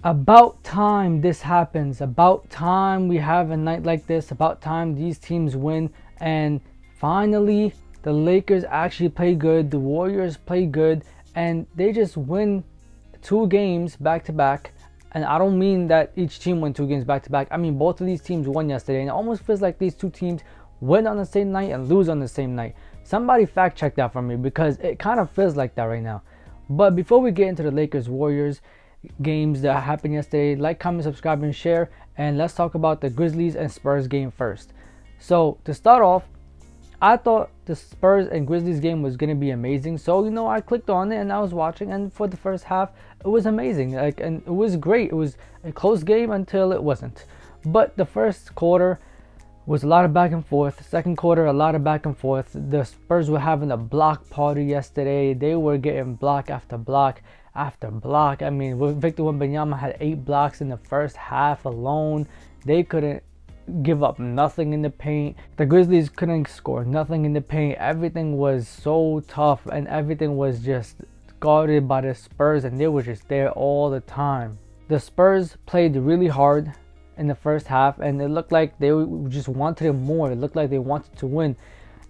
About time this happens. About time we have a night like this. About time these teams win. And finally, the Lakers actually play good. The Warriors play good. And they just win 2 games back to back. And I don't mean that each team won 2 games back to back. I mean both of these teams won yesterday. And it almost feels like these two teams win on the same night and lose on the same night. Somebody fact check that for me, because it kind of feels like that right now. But before we get into the Lakers Warriors games that happened yesterday, like, comment, subscribe, and share. And let's talk about the Grizzlies and Spurs game first. So to start off, I thought the Spurs and Grizzlies game was going to be amazing. So, I clicked on it and I was watching, and for the first half, it was amazing. And it was great. It was a close game until it wasn't. But the first quarter was a lot of back and forth. Second quarter, a lot of back and forth. The Spurs were having a block party yesterday. They were getting block after block after block. I mean, Victor Wembanyama had 8 blocks in the first half alone. They couldn't give up nothing in the paint. The Grizzlies couldn't score nothing in the paint. Everything was so tough, and everything was just guarded by the Spurs, and they were just there all the time. The Spurs played really hard in the first half, and it looked like they just wanted it more. It looked like they wanted to win.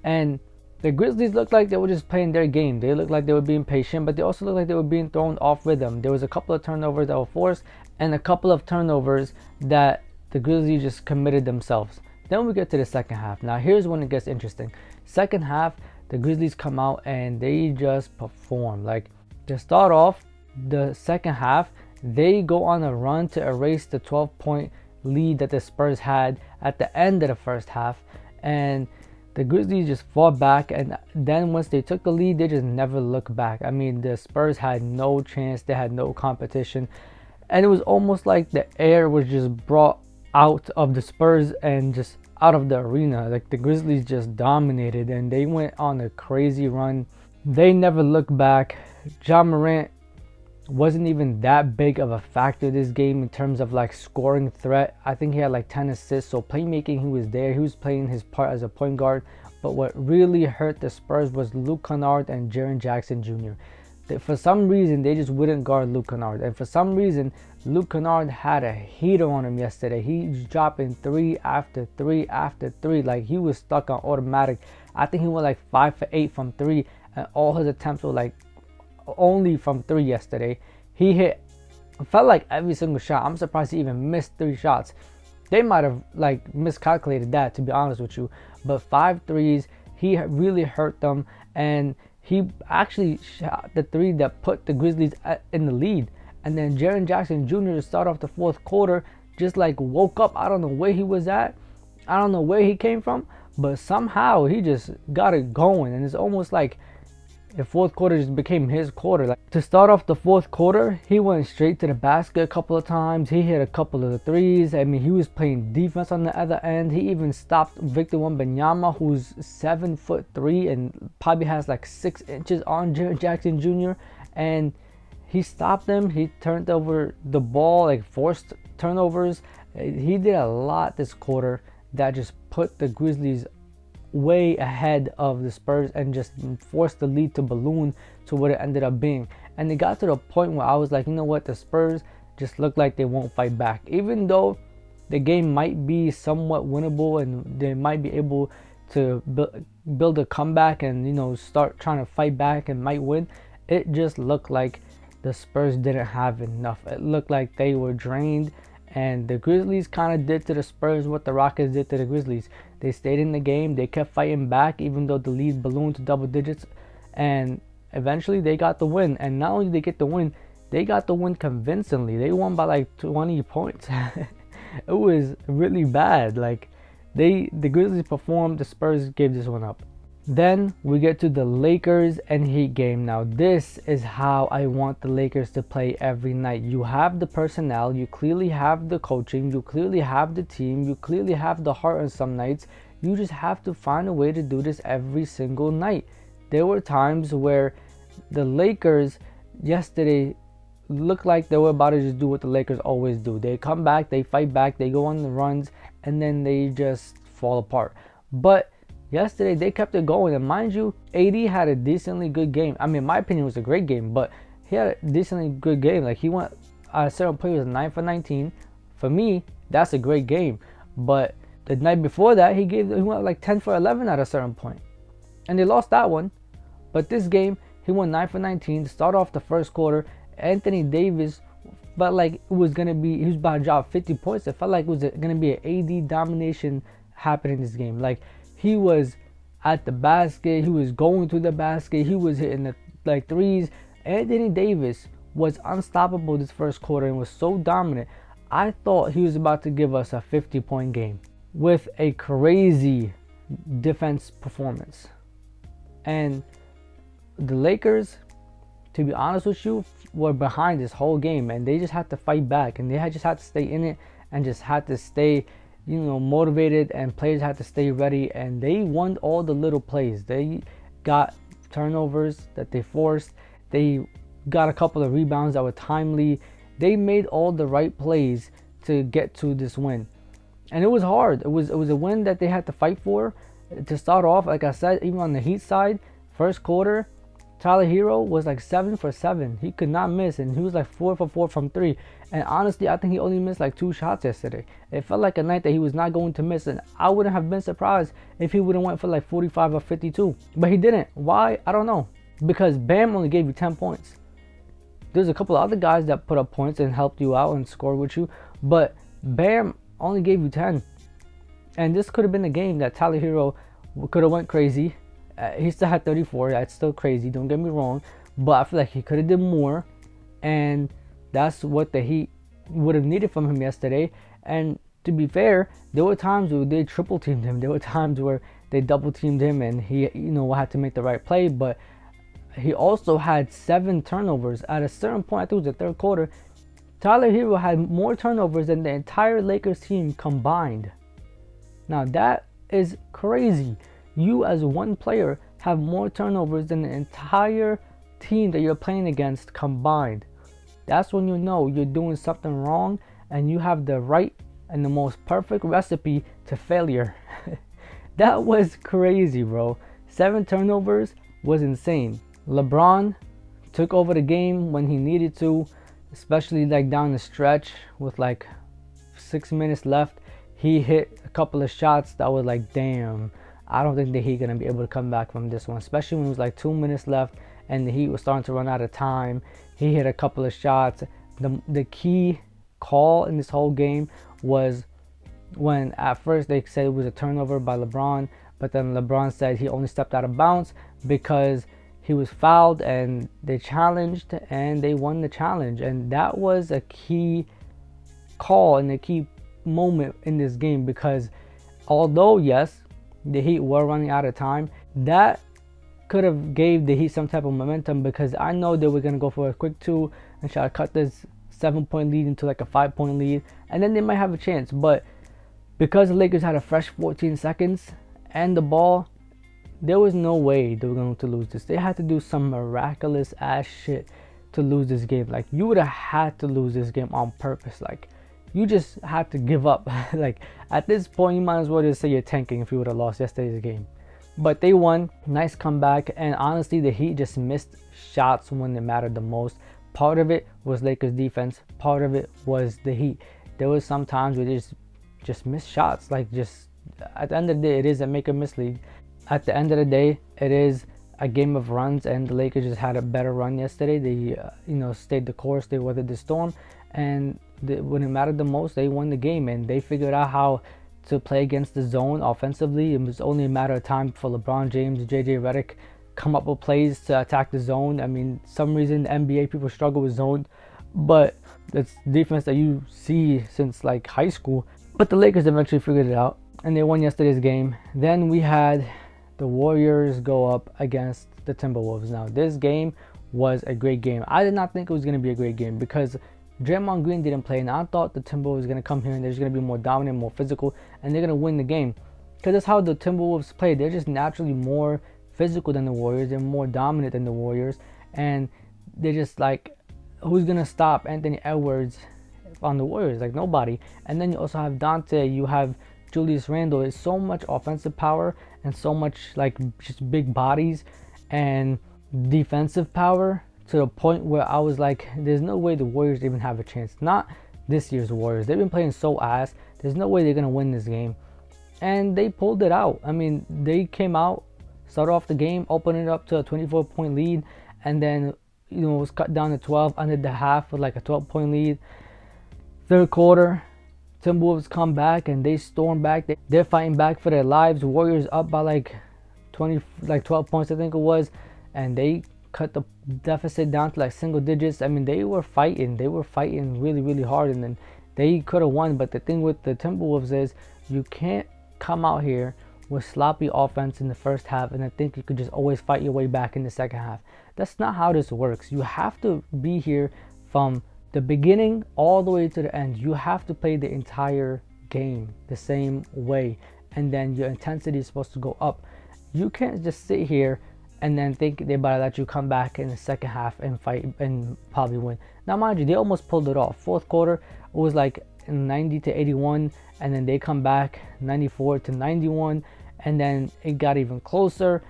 And the Grizzlies looked like they were just playing their game. They looked like they were being patient, but they also looked like they were being thrown off rhythm. There was a couple of turnovers that were forced, and a couple of turnovers that the Grizzlies just committed themselves. Then we get to the second half. Now here's when it gets interesting. Second half, the Grizzlies come out and they just perform. Like, to start off the second half, they go on a run to erase the 12-point lead that the Spurs had at the end of the first half, and the Grizzlies just fought back. And then once they took the lead, they just never looked back. I mean, the Spurs had no chance. They had no competition, and it was almost like the air was just brought out of the Spurs and just out of the arena. Like, the Grizzlies just dominated, and they went on a crazy run. They never looked back. Ja Morant wasn't even that big of a factor this game in terms of like scoring threat. I think he had like 10 assists, so playmaking, he was there. He was playing his part as a point guard. But what really hurt the Spurs was Luke Kennard and Jaren Jackson Jr. For some reason, they just wouldn't guard Luke Kennard. And for some reason, Luke Kennard had a heater on him yesterday. He was dropping 3 after 3 after 3. Like, he was stuck on automatic. I think he went like 5 for 8 from 3. And all his attempts were like only from 3 yesterday. He hit, felt like every single shot. I'm surprised he even missed 3 shots. They might have like miscalculated that, to be honest with you. But 5 threes, he really hurt them. And he actually shot the 3 that put the Grizzlies in the lead. And then Jaren Jackson Jr. to start off the fourth quarter just like woke up. I don't know where he was at. I don't know where he came from. But somehow he just got it going. And it's almost like the fourth quarter just became his quarter. Like, to start off the fourth quarter, he went straight to the basket a couple of times. He hit a couple of the threes. I mean, he was playing defense on the other end. He even stopped Victor Wembanyama, who's 7'3" and probably has like 6 inches on Jaren Jackson Jr. And he stopped him. He turned over the ball, like forced turnovers. He did a lot this quarter that just put the Grizzlies way ahead of the Spurs and just forced the lead to balloon to what it ended up being. And it got to the point where I was like, you know what, the Spurs just look like they won't fight back. Even though the game might be somewhat winnable and they might be able to build a comeback and, start trying to fight back and might win, it just looked like the Spurs didn't have enough. It looked like they were drained. And the Grizzlies kind of did to the Spurs what the Rockets did to the Grizzlies. They stayed in the game. They kept fighting back even though the lead ballooned to double digits. And eventually they got the win. And not only did they get the win, they got the win convincingly. They won by like 20 points. It was really bad. Like, the Grizzlies performed. The Spurs gave this one up. Then we get to the Lakers and Heat game. Now this is how I want the Lakers to play every night. You have the personnel, you clearly have the coaching, you clearly have the team, you clearly have the heart on some nights. You just have to find a way to do this every single night. There were times where the Lakers yesterday looked like they were about to just do what the Lakers always do. They come back, they fight back, they go on the runs, and then they just fall apart. But yesterday they kept it going, and mind you, AD had a decently good game. I mean, in my opinion, it was a great game, but he had a decently good game. Like, he went at a certain point he was 9 for 19. For me, that's a great game. But the night before that, he went like 10 for 11 at a certain point, and they lost that one. But this game, he went 9 for 19 to start off the first quarter. Anthony Davis felt like it was gonna be, he was about to drop 50 points. It felt like it was gonna be an AD domination happening in this game. Like, he was at the basket, he was going to the basket, he was hitting the like threes. Anthony Davis was unstoppable this first quarter and was so dominant. I thought he was about to give us a 50-point game with a crazy defense performance. And the Lakers, to be honest with you, were behind this whole game, and they just had to fight back, and they just had to stay in it and just had to stay, motivated, and players had to stay ready, and they won all the little plays. They got turnovers that they forced. They got a couple of rebounds that were timely. They made all the right plays to get to this win. And it was hard. It was a win that they had to fight for. To start off, like I said, even on the Heat side, first quarter, Tyler Hero was like 7 for 7. He could not miss, and he was like 4 for 4 from 3. And honestly, I think he only missed like 2 shots yesterday. It felt like a night that he was not going to miss, and I wouldn't have been surprised if he would have went for like 45 or 52. But he didn't. Why? I don't know. Because Bam only gave you 10 points. There's a couple of other guys that put up points and helped you out and scored with you, but Bam only gave you 10. And this could have been a game that Tyler Hero could have went crazy. He still had 34. That's still crazy, don't get me wrong, but I feel like he could have did more, and that's what the Heat would have needed from him yesterday. And to be fair, there were times where they triple teamed him. There were times where they double teamed him, and he had to make the right play. But he also had 7 turnovers at a certain point. I think it was the third quarter. Tyler Hero had more turnovers than the entire Lakers team combined. Now that is crazy. You as one player have more turnovers than the entire team that you're playing against combined. That's when you know you're doing something wrong, and you have the right and the most perfect recipe to failure. That was crazy, bro. 7 turnovers was insane. LeBron took over the game when he needed to, especially like down the stretch with like 6 minutes left. He hit a couple of shots that was like, damn, I don't think the Heat gonna be able to come back from this one, especially when it was like 2 minutes left and the Heat was starting to run out of time. He hit a couple of shots. The key call in this whole game was when at first they said it was a turnover by LeBron, but then LeBron said he only stepped out of bounds because he was fouled, and they challenged and they won the challenge. And that was a key call and a key moment in this game, because although yes, the Heat were running out of time, that could have gave the Heat some type of momentum, because I know they were going to go for a quick 2 and try to cut this 7-point lead into like a 5-point lead, and then they might have a chance. But because the Lakers had a fresh 14 seconds and the ball, there was no way they were going to lose this. They had to do some miraculous ass shit to lose this game. Like, you would have had to lose this game on purpose. Like, you just had to give up. Like, at this point, you might as well just say you're tanking if you would have lost yesterday's game. But they won. Nice comeback. And honestly, the Heat just missed shots when it mattered the most. Part of it was Lakers defense. Part of it was the Heat. There was some times where they just missed shots. Like, just at the end of the day, it is a make or miss league. At the end of the day, it is a game of runs, and the Lakers just had a better run yesterday. They, stayed the course. They weathered the storm, and when it mattered the most, they won the game, and they figured out how to play against the zone offensively. It was only a matter of time for LeBron James and JJ Redick come up with plays to attack the zone. I mean, some reason the NBA people struggle with zone, but that's defense that you see since like high school. But the Lakers eventually figured it out, and they won yesterday's game. Then we had the Warriors go up against the Timberwolves. Now, this game was a great game. I did not think it was going to be a great game because Draymond Green didn't play, and I thought the Timberwolves were going to come here and they're just going to be more dominant, more physical, and they're going to win the game. Because that's how the Timberwolves play. They're just naturally more physical than the Warriors. They're more dominant than the Warriors, and they're just like, who's going to stop Anthony Edwards on the Warriors? Like, nobody. And then you also have Dante, you have Julius Randle. There's so much offensive power and so much like just big bodies and defensive power to the point where I was like, there's no way the Warriors even have a chance. Not this year's Warriors. They've been playing so ass. There's no way they're going to win this game. And they pulled it out. I mean, they came out, started off the game, opened it up to a 24-point lead, and then, it was cut down to 12, ended the half with like a 12-point lead. Third quarter, Timberwolves come back and they storm back. They're fighting back for their lives. Warriors up by like 12 points, I think it was, and they cut the deficit down to like single digits. I mean, they were fighting really, really hard, and then they could have won. But the thing with the Timberwolves is you can't come out here with sloppy offense in the first half and I think you could just always fight your way back in the second half. That's not how this works. You have to be here from the beginning all the way to the end. You have to play the entire game the same way, and then your intensity is supposed to go up. You can't just sit here and then think they're about to let you come back in the second half and fight and probably win. Now, mind you, they almost pulled it off. Fourth quarter, it was like 90-81, and then they come back 94-91, and then it got even closer.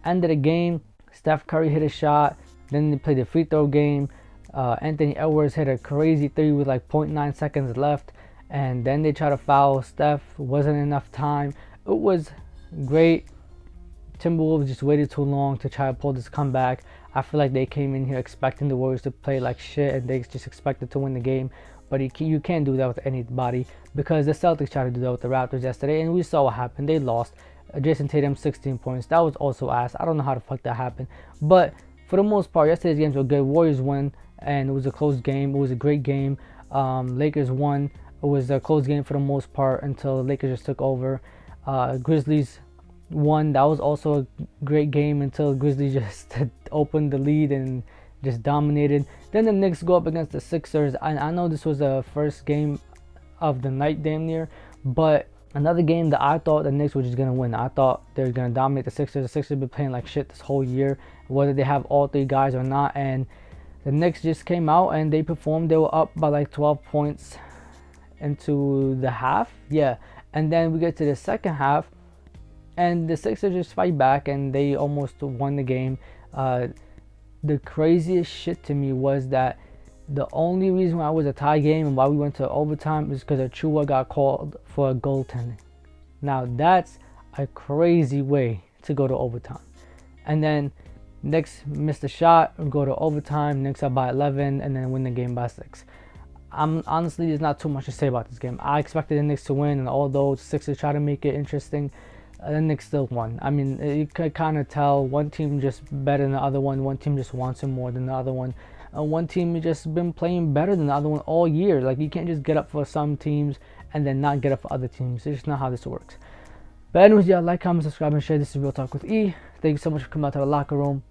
End of the game, Steph Curry hit a shot. Then they played the free throw game. Anthony Edwards hit a crazy three with like 0.9 seconds left, and then they tried to foul Steph. Wasn't enough time. It was great. Timberwolves just waited too long to try to pull this comeback. I feel like they came in here expecting the Warriors to play like shit, and they just expected to win the game. But you can't do that with anybody, because the Celtics tried to do that with the Raptors yesterday, and we saw what happened. They lost. Jason Tatum, 16 points. That was also ass. I don't know how the fuck that happened. But for the most part, yesterday's games were good. Warriors won, and it was a close game. It was a great game. Lakers won. It was a close game for the most part until the Lakers just took over. Grizzlies won. That was also a great game until Grizzlies just opened the lead and just dominated. Then the Knicks go up against the Sixers. I know this was the first game of the night damn near, but another game that I thought the Knicks were just going to win. I thought they were going to dominate the Sixers. The Sixers have been playing like shit this whole year, whether they have all three guys or not, and the Knicks just came out and they performed. They were up by like 12 points into the half. Yeah, and then we get to the second half, and the Sixers just fight back and they almost won the game. The craziest shit to me was that the only reason why it was a tie game and why we went to overtime is because Achua got called for a goaltending. Now that's a crazy way to go to overtime. And then Knicks missed a shot and go to overtime. Knicks up by 11 and then win the game by 6. Honestly, there's not too much to say about this game. I expected the Knicks to win, and although the Sixers tried to make it interesting, the Knicks still won. I mean, you could kind of tell one team just better than the other one. One team just wants it more than the other one. One team has just been playing better than the other one all year. Like, you can't just get up for some teams and then not get up for other teams. It's just not how this works. But anyways, yeah, like, comment, subscribe, and share. This is Real Talk with E. Thank you so much for coming out to the locker room.